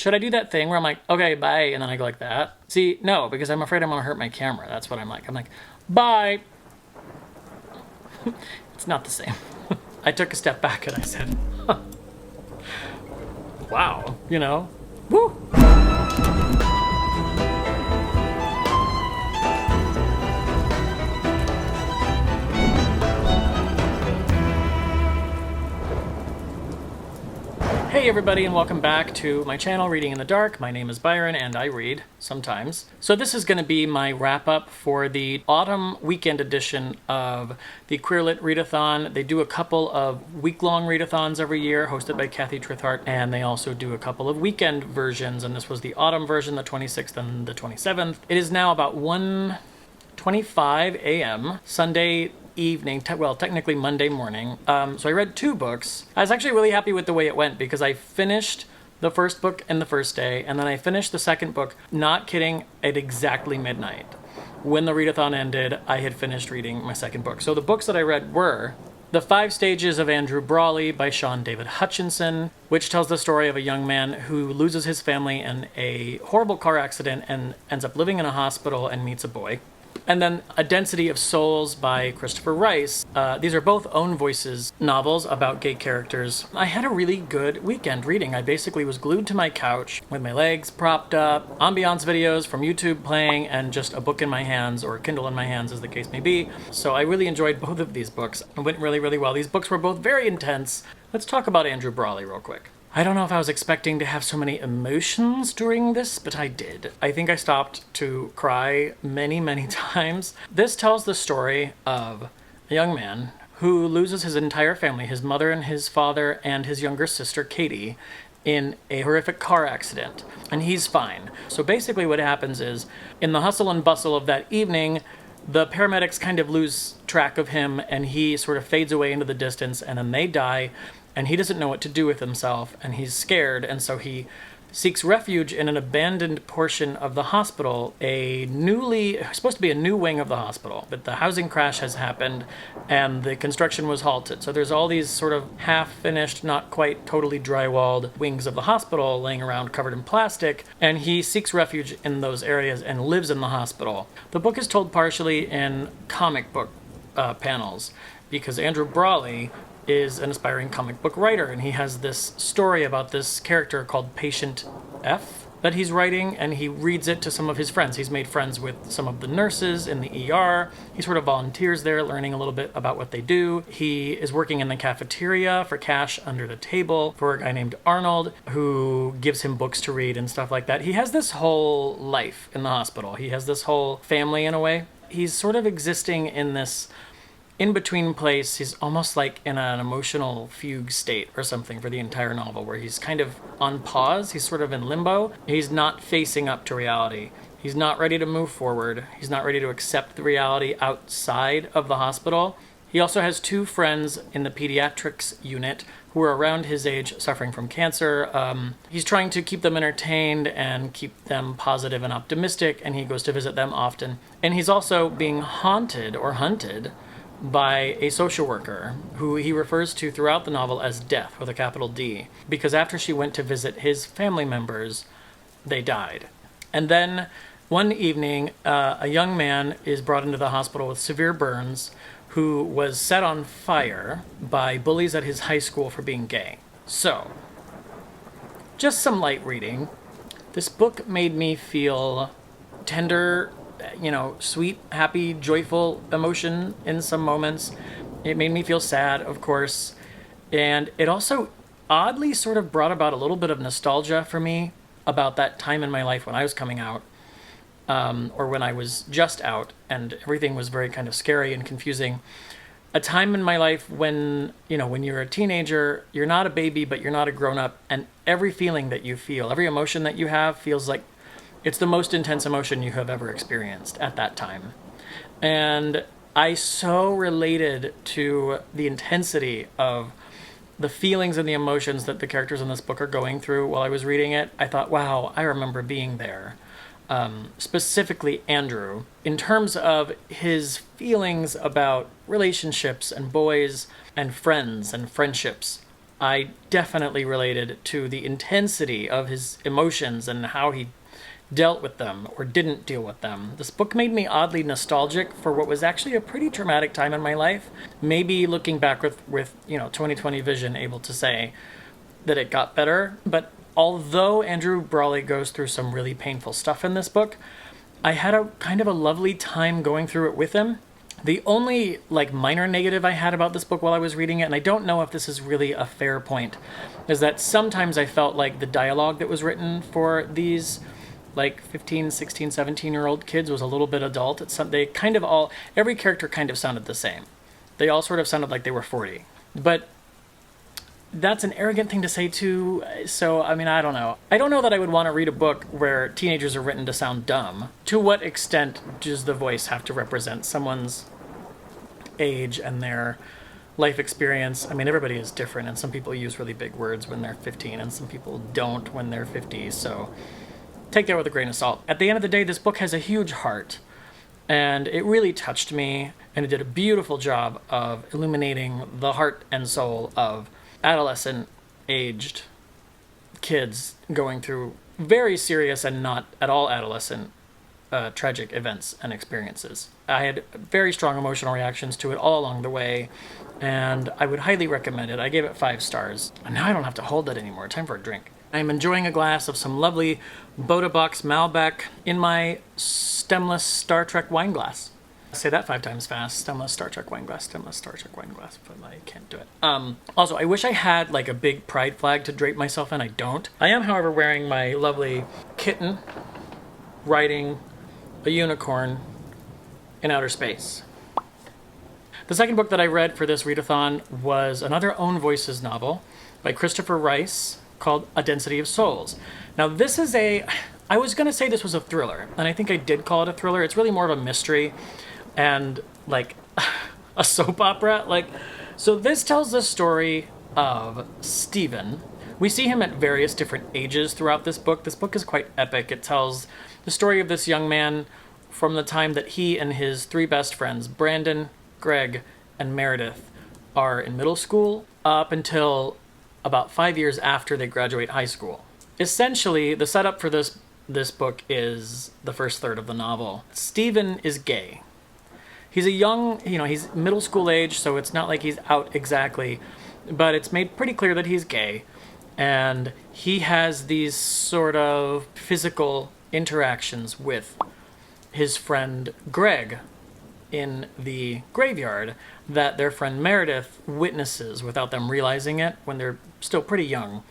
Should I do that thing where I'm like, okay, bye, and then I go like that? See, no, because I'm afraid I'm gonna hurt my camera. That's what I'm like. I'm like, bye. It's not the same. I took a step back and I said, wow, you know, woo. Hey everybody, and welcome back to my channel, Reading in the Dark. My name is Byron and I read sometimes. So this is going to be my wrap-up for the autumn weekend edition of the Queerlit Readathon. They do a couple of week-long readathons every year, hosted by Kathy Trithart, and they also do a couple of weekend versions, and this was the autumn version, the 26th and the 27th. It is now about 1:25 a.m. Sunday evening, well, technically Monday morning. So I read two books. I was actually really happy with the way it went because I finished the first book in the first day, and then I finished the second book, not kidding, at exactly midnight. When the readathon ended, I had finished reading my second book. So the books that I read were The 5 Stages of Andrew Brawley by Shaun Hutchinson, which tells the story of a young man who loses his family in a horrible car accident and ends up living in a hospital and meets a boy. And then A Density of Souls by Christopher Rice. These are both Own Voices novels about gay characters. I had a really good weekend reading. I basically was glued to my couch with my legs propped up, ambiance videos from YouTube playing, and just a book in my hands, or a Kindle in my hands as the case may be. So I really enjoyed both of these books. It went really, really well. These books were both very intense. Let's talk about Andrew Brawley real quick. I don't know if I was expecting to have so many emotions during this, but I did. I think I stopped to cry many, many times. This tells the story of a young man who loses his entire family, his mother and his father and his younger sister, Katie, in a horrific car accident. And he's fine. So basically what happens is, in the hustle and bustle of that evening, the paramedics kind of lose track of him and he sort of fades away into the distance, and then they die. And he doesn't know what to do with himself, and he's scared, and so he seeks refuge in an abandoned portion of the hospital, supposed to be a new wing of the hospital, but the housing crash has happened, and the construction was halted. So there's all these sort of half-finished, not quite totally drywalled wings of the hospital laying around covered in plastic, and he seeks refuge in those areas and lives in the hospital. The book is told partially in comic book panels, because Andrew Brawley is an aspiring comic book writer, and he has this story about this character called Patient F that he's writing, and he reads it to some of his friends. He's made friends with some of the nurses in the ER. He sort of volunteers there, learning a little bit about what they do. He is working in the cafeteria for cash under the table for a guy named Arnold, who gives him books to read and stuff like that. He has this whole life in the hospital. He has this whole family in a way. He's sort of existing in this in-between place. He's almost like in an emotional fugue state or something for the entire novel, where he's kind of on pause. He's sort of in limbo. He's not facing up to reality. He's not ready to move forward. He's not ready to accept the reality outside of the hospital. He also has 2 friends in the pediatrics unit who are around his age, suffering from cancer. He's trying to keep them entertained and keep them positive and optimistic, and he goes to visit them often. And he's also being haunted or hunted by a social worker who he refers to throughout the novel as Death, with a capital D, because after she went to visit his family members, they died. And then one evening, a young man is brought into the hospital with severe burns, who was set on fire by bullies at his high school for being gay. So, just some light reading. This book made me feel tender, sweet, happy, joyful emotion in some moments. It made me feel sad, of course. And it also oddly sort of brought about a little bit of nostalgia for me about that time in my life when I was coming out, or when I was just out, and everything was very kind of scary and confusing. A time in my life when you're a teenager, you're not a baby, but you're not a grown-up, and every feeling that you feel, every emotion that you have feels like it's the most intense emotion you have ever experienced at that time. And I so related to the intensity of the feelings and the emotions that the characters in this book are going through while I was reading it. I thought, wow, I remember being there. Specifically Andrew, in terms of his feelings about relationships and boys and friends and friendships. I definitely related to the intensity of his emotions and how he dealt with them or didn't deal with them. This book made me oddly nostalgic for what was actually a pretty traumatic time in my life. Maybe looking back with 2020 vision, able to say that it got better. But although Andrew Brawley goes through some really painful stuff in this book, I had a kind of a lovely time going through it with him. The only minor negative I had about this book while I was reading it, and I don't know if this is really a fair point, is that sometimes I felt like the dialogue that was written for these 15, 16, 17-year-old kids was a little bit adult. They kind of every character kind of sounded the same. They all sort of sounded like they were 40. But that's an arrogant thing to say too, so I mean, I don't know. I don't know that I would want to read a book where teenagers are written to sound dumb. To what extent does the voice have to represent someone's age and their life experience? I mean, everybody is different, and some people use really big words when they're 15, and some people don't when they're 50, so take that with a grain of salt. At the end of the day, this book has a huge heart, and it really touched me, and it did a beautiful job of illuminating the heart and soul of adolescent-aged kids going through very serious and not at all adolescent tragic events and experiences. I had very strong emotional reactions to it all along the way, and I would highly recommend it. I gave it 5 stars. And now I don't have to hold that anymore. Time for a drink. I'm enjoying a glass of some lovely Boda Box Malbec in my stemless Star Trek wine glass. Say that 5 times fast. Stemless Star Trek wine glass, stemless Star Trek wine glass, but I can't do it. Also, I wish I had a big pride flag to drape myself in. I don't. I am, however, wearing my lovely kitten riding a unicorn in outer space. The second book that I read for this readathon was another Own Voices novel by Christopher Rice called A Density of Souls. Now this is I was going to say this was a thriller, and I think I did call it a thriller. It's really more of a mystery and a soap opera. So this tells the story of Stephen. We see him at various different ages throughout this book. This book is quite epic. It tells the story of this young man from the time that he and his 3 best friends, Brandon, Greg, and Meredith, are in middle school up until about 5 years after they graduate high school. Essentially, the setup for this book is the first third of the novel. Stephen is gay. He's a young, he's middle school age, so it's not like he's out exactly, but it's made pretty clear that he's gay, and he has these sort of physical interactions with his friend Greg in the graveyard that their friend Meredith witnesses without them realizing it when they're still pretty young.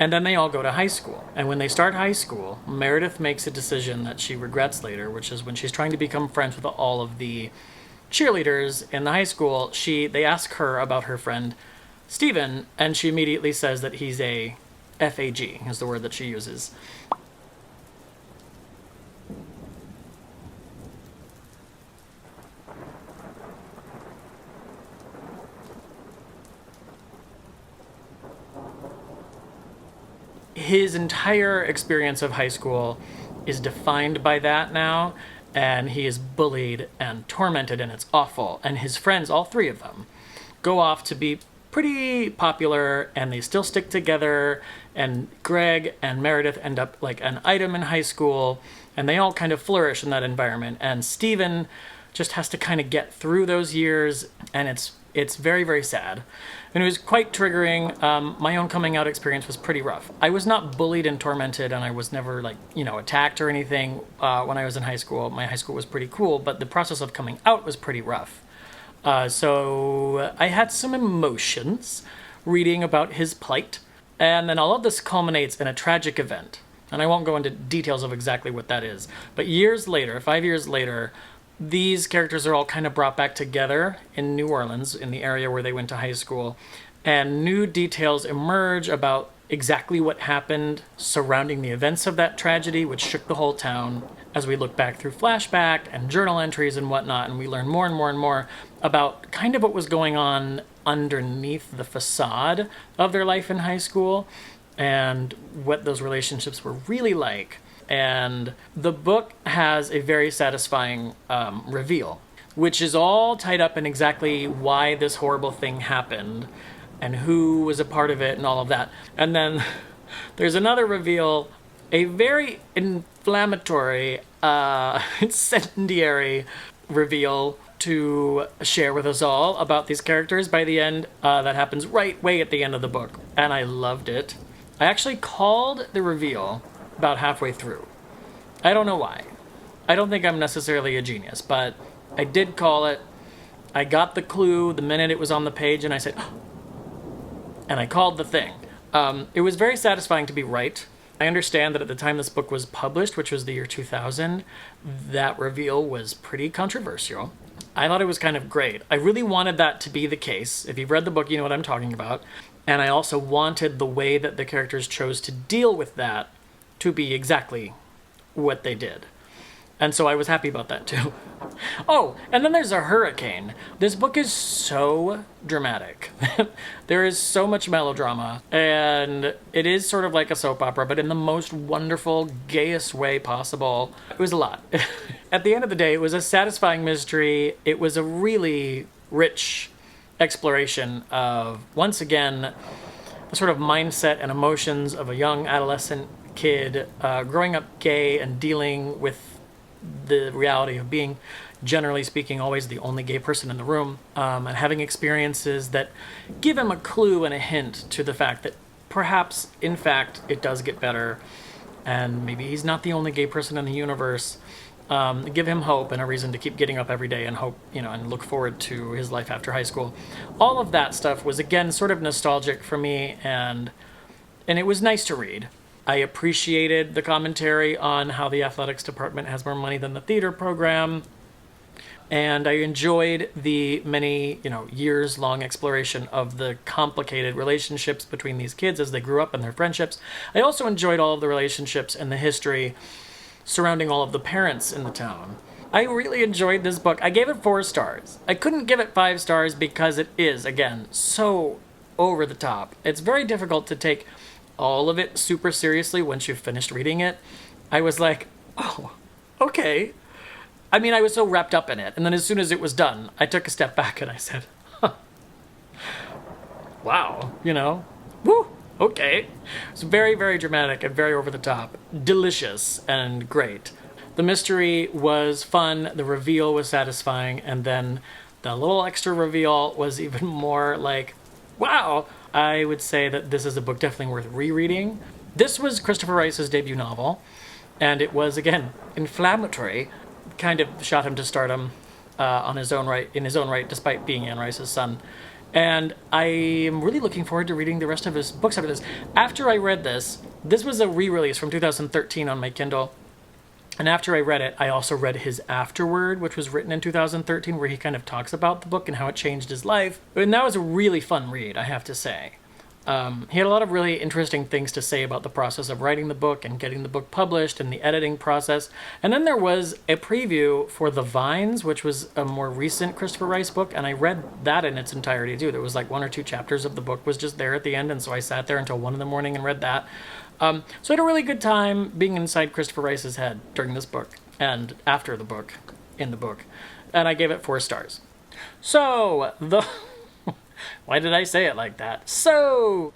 And then they all go to high school. And when they start high school, Meredith makes a decision that she regrets later, which is when she's trying to become friends with all of the cheerleaders in the high school, they ask her about her friend Stephen, and she immediately says that he's a FAG, is the word that she uses. His entire experience of high school is defined by that now, and he is bullied and tormented, and it's awful. And his friends, all 3 of them, go off to be pretty popular, and they still stick together, and Greg and Meredith end up an item in high school, and they all kind of flourish in that environment. And Stephen just has to kind of get through those years, and it's very, very sad. And it was quite triggering. My own coming out experience was pretty rough. I was not bullied and tormented, and I was never attacked or anything when I was in high school. My high school was pretty cool, but the process of coming out was pretty rough. So I had some emotions reading about his plight, and then all of this culminates in a tragic event. And I won't go into details of exactly what that is. But years later, 5 years later, these characters are all kind of brought back together in New Orleans, in the area where they went to high school, and new details emerge about exactly what happened surrounding the events of that tragedy, which shook the whole town, as we look back through flashback and journal entries and whatnot, and we learn more and more and more about kind of what was going on underneath the facade of their life in high school and what those relationships were really like. And the book has a very satisfying reveal, which is all tied up in exactly why this horrible thing happened. and who was a part of it and all of that. And then there's another reveal, a very inflammatory, incendiary reveal to share with us all about these characters by the end, that happens way at the end of the book, and I loved it. I actually called the reveal about halfway through. I don't know why. I don't think I'm necessarily a genius, but I did call it. I got the clue the minute it was on the page, and I said, oh, and I called the thing. It was very satisfying to be right. I understand that at the time this book was published, which was the year 2000, that reveal was pretty controversial. I thought it was kind of great. I really wanted that to be the case. If you've read the book, you know what I'm talking about. And I also wanted the way that the characters chose to deal with that to be exactly what they did. And so I was happy about that too. Oh, and then there's a hurricane. This book is so dramatic. There is so much melodrama, and it is sort of like a soap opera, but in the most wonderful, gayest way possible. It was a lot. At the end of the day, it was a satisfying mystery. It was a really rich exploration of, once again, the sort of mindset and emotions of a young adolescent kid growing up gay and dealing with the reality of being, generally speaking, always the only gay person in the room, and having experiences that give him a clue and a hint to the fact that perhaps, in fact, it does get better, and maybe he's not the only gay person in the universe. Give him hope and a reason to keep getting up every day and hope, and look forward to his life after high school. All of that stuff was, again, sort of nostalgic for me, and it was nice to read. I appreciated the commentary on how the athletics department has more money than the theater program. And I enjoyed the many, years-long exploration of the complicated relationships between these kids as they grew up and their friendships. I also enjoyed all of the relationships and the history surrounding all of the parents in the town. I really enjoyed this book. I gave it 4 stars. I couldn't give it 5 stars because it is, again, so over the top. It's very difficult to take all of it super seriously once you've finished reading it. I was like, oh, okay. I mean, I was so wrapped up in it. And then as soon as it was done, I took a step back and I said, huh, wow, woo, okay. It's very, very dramatic and very over the top. Delicious and great. The mystery was fun. The reveal was satisfying. And then the little extra reveal was even more like, wow. I would say that this is a book definitely worth rereading. This was Christopher Rice's debut novel, and it was, again, inflammatory. Kind of shot him to stardom in his own right, despite being Anne Rice's son. And I am really looking forward to reading the rest of his books after this. After I read this was a re-release from 2013 on my Kindle. And after I read it, I also read his afterword, which was written in 2013, where he kind of talks about the book and how it changed his life. And that was a really fun read, I have to say. He had a lot of really interesting things to say about the process of writing the book and getting the book published and the editing process. And then there was a preview for The Vines, which was a more recent Christopher Rice book, and I read that in its entirety too. There was like 1 or 2 chapters of the book was just there at the end, and so I sat there until 1 in the morning and read that. So I had a really good time being inside Christopher Rice's head during this book and after the book, in the book. And I gave it 4 stars. So, why did I say it like that? So,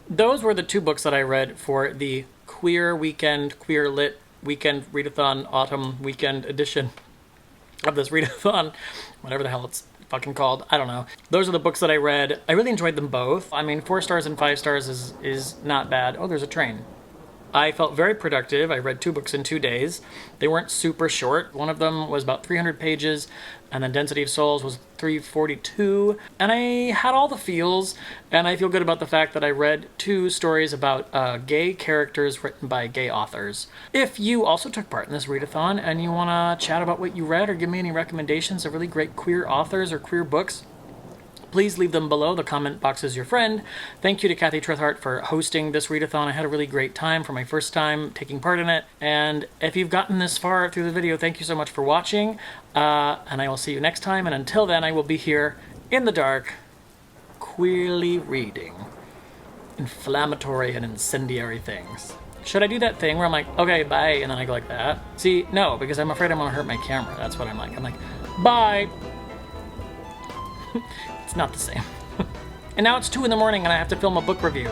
those were the 2 books that I read for the Queer Lit Weekend Readathon Autumn Weekend edition of this Readathon, whatever the hell it's fucking called. I don't know. Those are the books that I read. I really enjoyed them both. I mean, 4 stars and 5 stars is not bad. Oh, there's a train. I felt very productive. I read 2 books in 2 days. They weren't super short. One of them was about 300 pages, and then Density of Souls was 342. And I had all the feels, and I feel good about the fact that I read 2 stories about gay characters written by gay authors. If you also took part in this readathon and you want to chat about what you read or give me any recommendations of really great queer authors or queer books, please leave them below. The comment box is your friend. Thank you to Kathy Trethart for hosting this readathon. I had a really great time for my first time taking part in it. And if you've gotten this far through the video, thank you so much for watching. And I will see you next time. And until then, I will be here in the dark, queerly reading inflammatory and incendiary things. Should I do that thing where I'm like, okay, bye, and then I go like that? See, no, because I'm afraid I'm gonna hurt my camera. That's what I'm like. I'm like, bye. It's not the same. And now it's 2 in the morning and I have to film a book review.